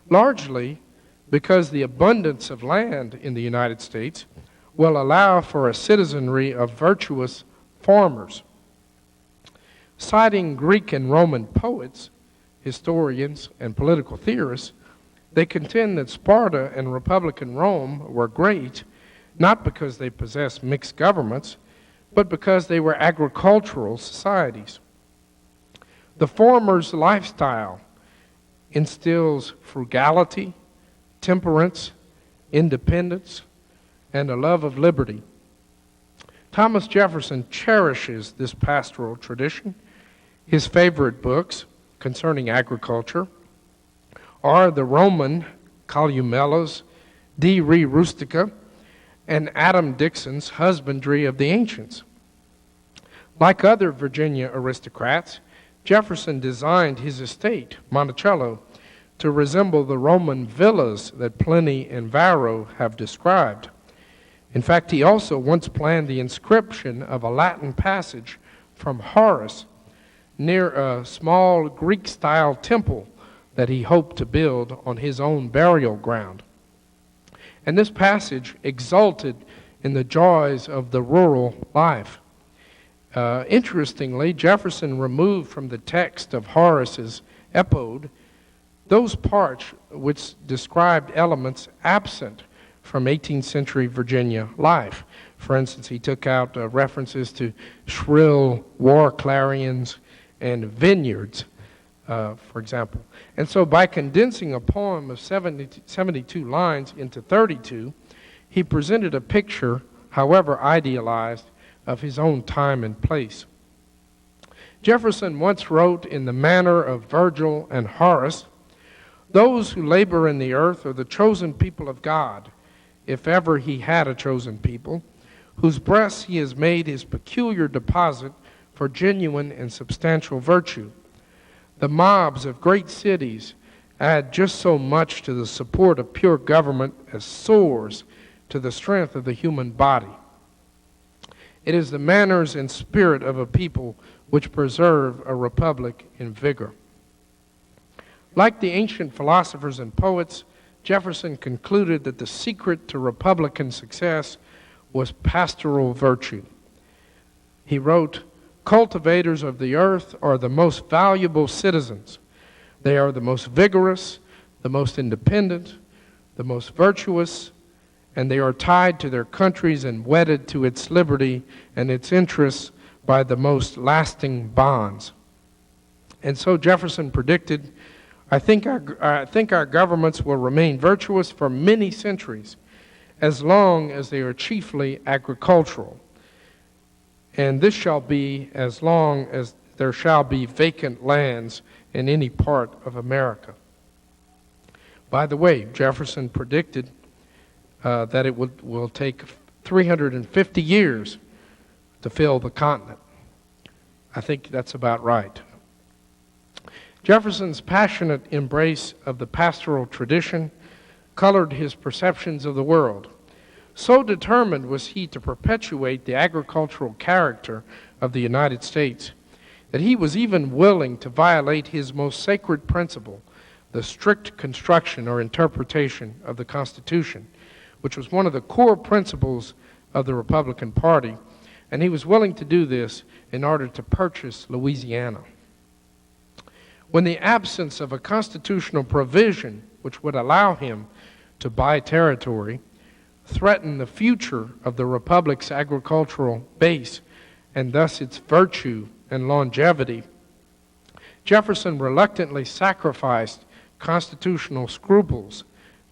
largely because the abundance of land in the United States will allow for a citizenry of virtuous farmers. Citing Greek and Roman poets, historians, and political theorists, they contend that Sparta and Republican Rome were great, not because they possessed mixed governments, but because they were agricultural societies. The former's lifestyle instills frugality, temperance, independence, and a love of liberty. Thomas Jefferson cherishes this pastoral tradition. His favorite books concerning agriculture are the Roman Columella's De Re Rustica and Adam Dixon's Husbandry of the Ancients. Like other Virginia aristocrats, Jefferson designed his estate, Monticello, to resemble the Roman villas that Pliny and Varro have described. In fact, he also once planned the inscription of a Latin passage from Horace near a small Greek-style temple that he hoped to build on his own burial ground. And this passage exulted in the joys of the rural life. Interestingly, Jefferson removed from the text of Horace's Epode those parts which described elements absent from 18th century Virginia life. For instance, he took out references to shrill war clarions and vineyards, for example. And so by condensing a poem of 72 lines into 32, he presented a picture, however idealized, of his own time and place. Jefferson once wrote in the manner of Virgil and Horace, "Those who labor in the earth are the chosen people of God, if ever he had a chosen people, whose breasts he has made his peculiar deposit for genuine and substantial virtue. The mobs of great cities add just so much to the support of pure government as sores to the strength of the human body. It is the manners and spirit of a people which preserve a republic in vigor." Like the ancient philosophers and poets, Jefferson concluded that the secret to Republican success was pastoral virtue. He wrote, "Cultivators of the earth are the most valuable citizens. They are the most vigorous, the most independent, the most virtuous, and they are tied to their countries and wedded to its liberty and its interests by the most lasting bonds." And so Jefferson predicted, I think our governments will remain virtuous for many centuries, as long as they are chiefly agricultural. And this shall be as long as there shall be vacant lands in any part of America. By the way, Jefferson predicted that it will take 350 years to fill the continent. I think that's about right. Jefferson's passionate embrace of the pastoral tradition colored his perceptions of the world. So determined was he to perpetuate the agricultural character of the United States that he was even willing to violate his most sacred principle, the strict construction or interpretation of the Constitution, which was one of the core principles of the Republican Party, and he was willing to do this in order to purchase Louisiana. When the absence of a constitutional provision which would allow him to buy territory threatened the future of the Republic's agricultural base and thus its virtue and longevity, Jefferson reluctantly sacrificed constitutional scruples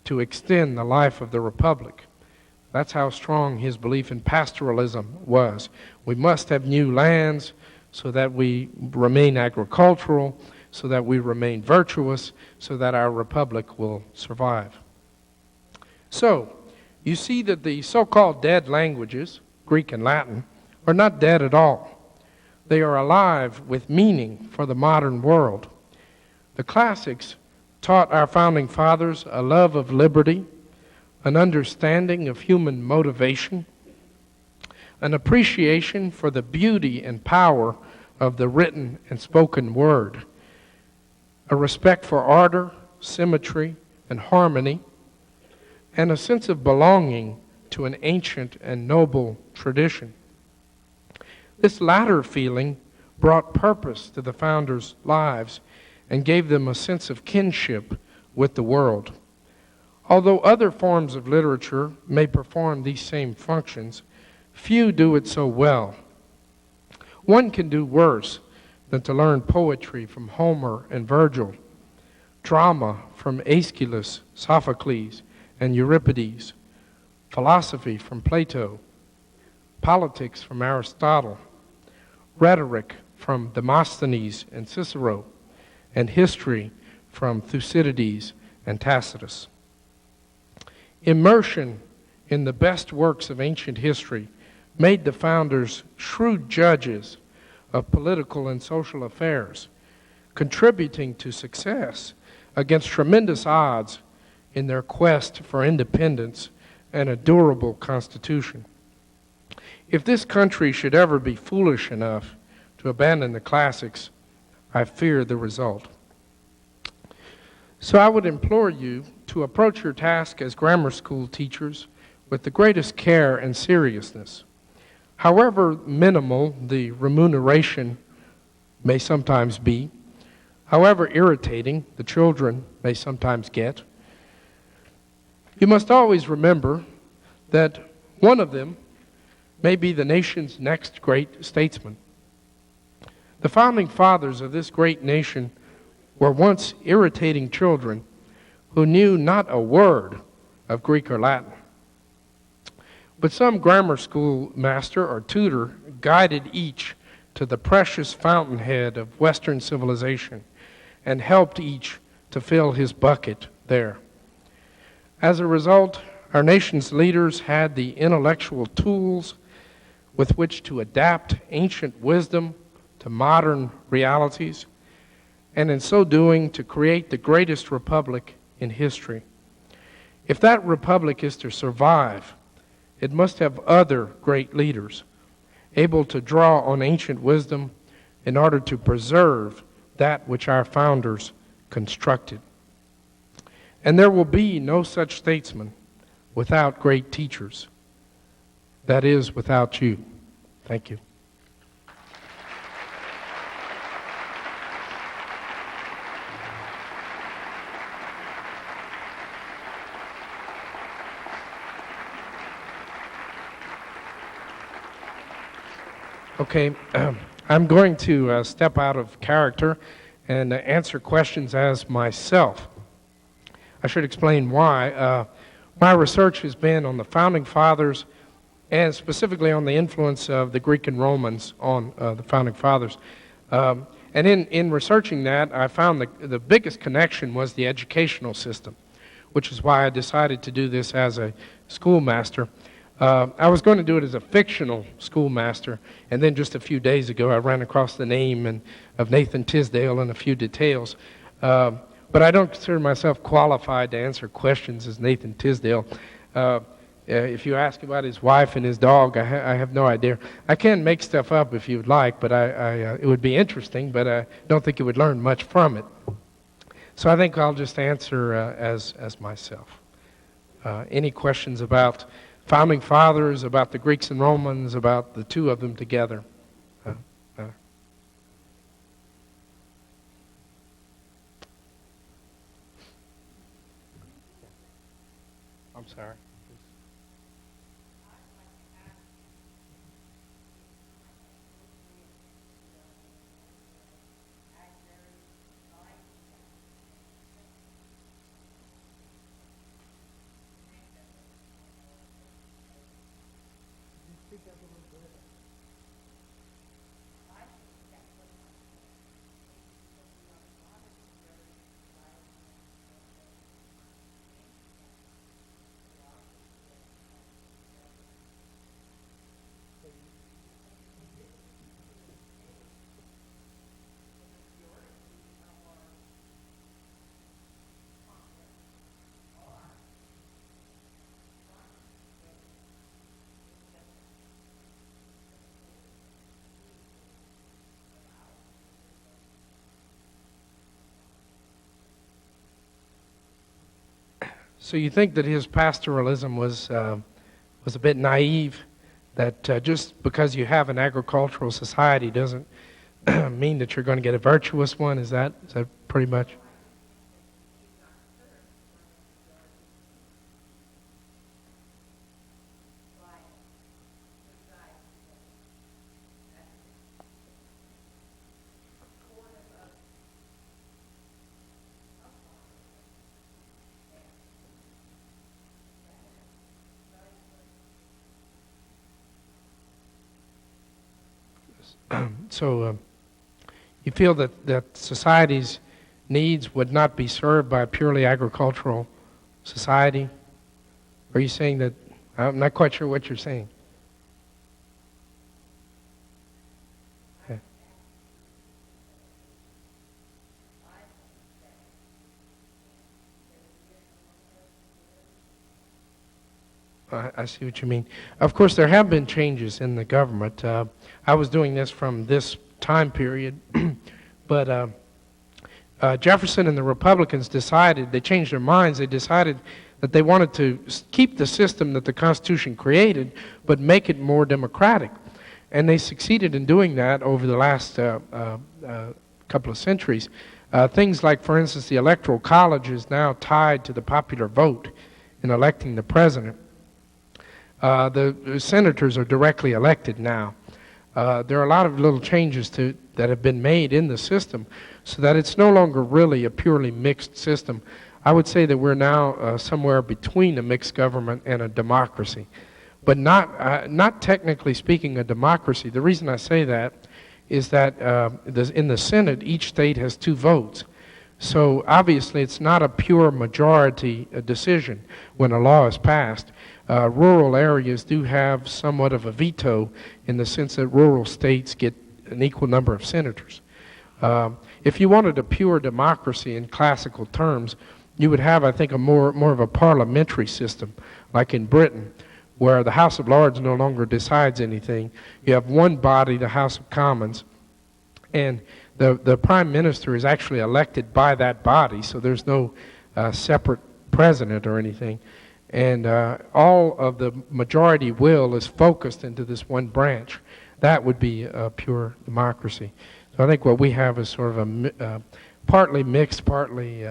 to extend the life of the Republic. That's how strong his belief in pastoralism was. We must have new lands so that we remain agricultural, so that we remain virtuous, so that our republic will survive. So, you see that the so-called dead languages, Greek and Latin, are not dead at all. They are alive with meaning for the modern world. The classics taught our founding fathers a love of liberty, an understanding of human motivation, an appreciation for the beauty and power of the written and spoken word, a respect for order, symmetry, and harmony, and a sense of belonging to an ancient and noble tradition. This latter feeling brought purpose to the founders' lives and gave them a sense of kinship with the world. Although other forms of literature may perform these same functions, few do it so well. One can do worse than to learn poetry from Homer and Virgil, drama from Aeschylus, Sophocles, and Euripides, philosophy from Plato, politics from Aristotle, rhetoric from Demosthenes and Cicero, and history from Thucydides and Tacitus. Immersion in the best works of ancient history made the founders shrewd judges of political and social affairs, contributing to success against tremendous odds in their quest for independence and a durable constitution. If this country should ever be foolish enough to abandon the classics, I fear the result. So I would implore you to approach your task as grammar school teachers with the greatest care and seriousness. However minimal the remuneration may sometimes be, however irritating the children may sometimes get, you must always remember that one of them may be the nation's next great statesman. The founding fathers of this great nation were once irritating children who knew not a word of Greek or Latin. But some grammar school master or tutor guided each to the precious fountainhead of Western civilization and helped each to fill his bucket there. As a result, our nation's leaders had the intellectual tools with which to adapt ancient wisdom to modern realities, and in so doing, to create the greatest republic in history. If that republic is to survive, it must have other great leaders able to draw on ancient wisdom in order to preserve that which our founders constructed. And there will be no such statesman without great teachers. That is, without you. Thank you. Okay, I'm going to step out of character and answer questions as myself. I should explain why. My research has been on the founding fathers and specifically on the influence of the Greek and Romans on the founding fathers. And in researching that, I found the biggest connection was the educational system, which is why I decided to do this as a schoolmaster. I was going to do it as a fictional schoolmaster, and then just a few days ago I ran across the name of Nathan Tisdale and a few details. But I don't consider myself qualified to answer questions as Nathan Tisdale. If you ask about his wife and his dog, I have no idea. I can make stuff up if you'd like, but it would be interesting, but I don't think you would learn much from it. So I think I'll just answer as myself. Any questions about founding fathers, about the Greeks and Romans, about the two of them together? I'm sorry. So you think that his pastoralism was a bit naive, that just because you have an agricultural society doesn't mean that you're going to get a virtuous one? Is that pretty much? So you feel that society's needs would not be served by a purely agricultural society? Are you saying that? I'm not quite sure what you're saying. Okay. I see what you mean. Of course, there have been changes in the government. I was doing this from this time period, but Jefferson and the Republicans they changed their minds. They decided that they wanted to keep the system that the Constitution created, but make it more democratic. And they succeeded in doing that over the last couple of centuries. Things like, for instance, the Electoral College is now tied to the popular vote in electing the president. The senators are directly elected now. There are a lot of little changes that have been made in the system so that it's no longer really a purely mixed system. I would say that we're now somewhere between a mixed government and a democracy, but not technically speaking a democracy. The reason I say that is that in the Senate, each state has 2 votes. So obviously it's not a pure majority decision when a law is passed. Rural areas do have somewhat of a veto in the sense that rural states get an equal number of senators. If you wanted a pure democracy in classical terms, you would have, I think, a more of a parliamentary system, like in Britain, where the House of Lords no longer decides anything. You have one body, the House of Commons, and the Prime Minister is actually elected by that body, so there's no separate president or anything. And all of the majority will is focused into this one branch. That would be a pure democracy. So I think what we have is sort of a partly mixed, partly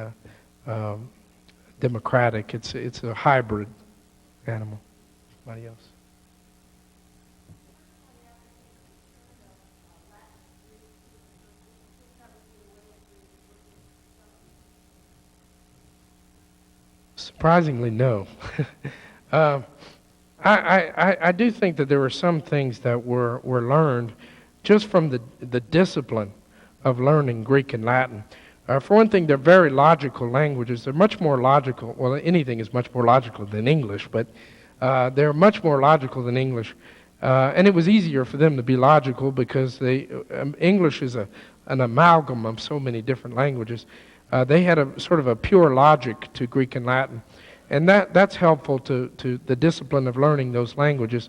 democratic. It's a hybrid animal. Anybody else? Surprisingly, no. I do think that there were some things that were learned just from the discipline of learning Greek and Latin. For one thing, they're very logical languages. They're much more logical. Well, anything is much more logical than English, but they're much more logical than English. And it was easier for them to be logical because English is an amalgam of so many different languages. They had a sort of a pure logic to Greek and Latin. And that's helpful to the discipline of learning those languages.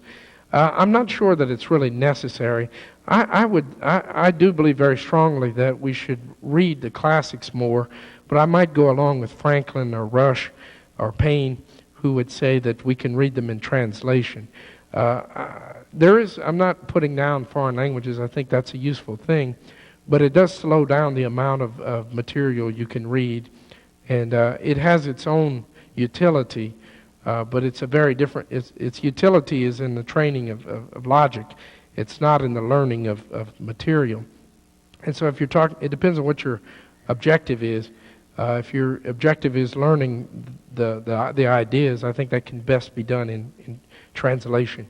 I'm not sure that it's really necessary. I do believe very strongly that we should read the classics more, but I might go along with Franklin or Rush or Payne, who would say that we can read them in translation. I'm not putting down foreign languages. I think that's a useful thing, but it does slow down the amount of material you can read, and it has its own utility, but it's a very different, its utility is in the training of logic. It's not in the learning of material. And so if you're talking, it depends on what your objective is. If your objective is learning the ideas, I think that can best be done in translation.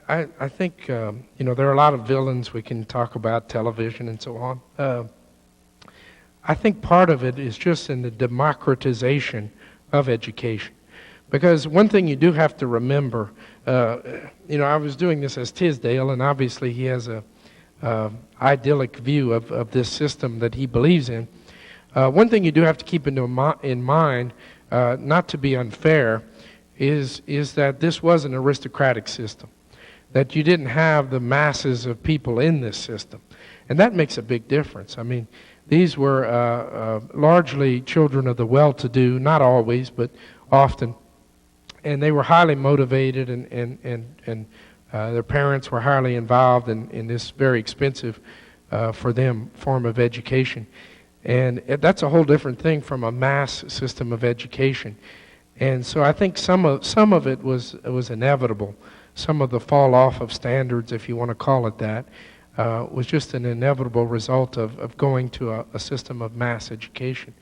I think, there are a lot of villains. We can talk about television and so on. I think part of it is just in the democratization of education. Because one thing you do have to remember, I was doing this as Tisdale, and obviously he has a idyllic view of this system that he believes in. One thing you do have to keep in mind, not to be unfair, is that this was an aristocratic system, that you didn't have the masses of people in this system. And that makes a big difference. I mean, these were largely children of the well-to-do, not always, but often. And they were highly motivated, and their parents were highly involved in this very expensive, for them, form of education. And that's a whole different thing from a mass system of education. And so I think some of it was inevitable. Some of the fall off of standards, if you want to call it that, was just an inevitable result of going to a system of mass education.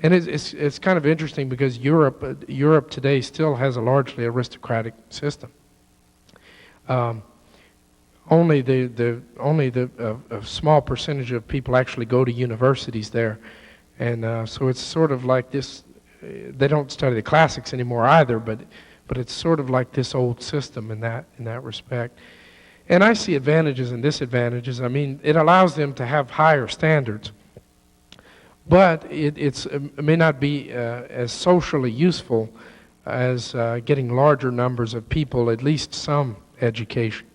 And it's kind of interesting because Europe today still has a largely aristocratic system. Only a small percentage of people actually go to universities there, and so it's sort of like this they don't study the classics anymore either, but it's sort of like this old system in that respect. And I see advantages and disadvantages. I mean, it allows them to have higher standards, but it may not be as socially useful as getting larger numbers of people at least some education.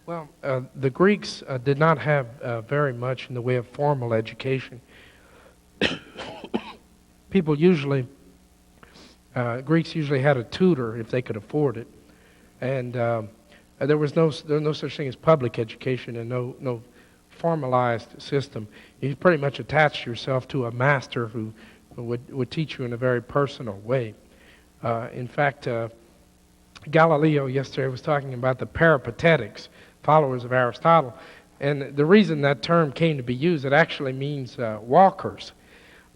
Well, the Greeks did not have very much in the way of formal education. People usually, Greeks usually had a tutor if they could afford it, and there was no such thing as public education and no formalized system. You pretty much attached yourself to a master who would teach you in a very personal way. In fact, Galileo yesterday was talking about the Peripatetics, followers of Aristotle, and the reason that term came to be used, it actually means walkers,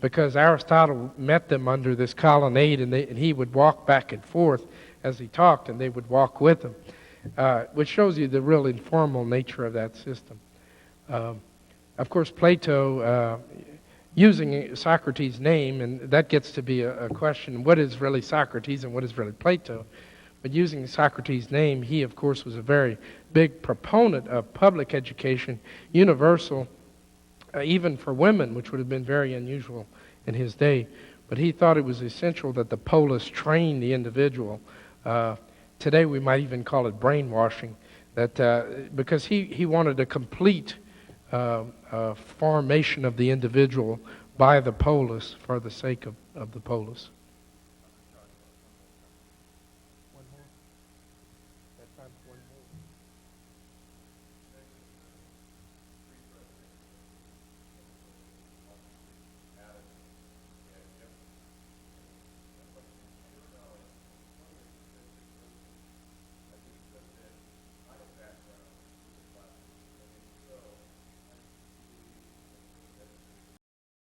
because Aristotle met them under this colonnade, and he would walk back and forth as he talked, and they would walk with him, which shows you the real informal nature of that system. Of course, Plato, using Socrates' name, and that gets to be a question, what is really Socrates and what is really Plato? But using Socrates' name, he, of course, was a very big proponent of public education, universal, even for women, which would have been very unusual in his day. But he thought it was essential that the polis train the individual. Today we might even call it brainwashing, that because he wanted a complete formation of the individual by the polis for the sake of the polis.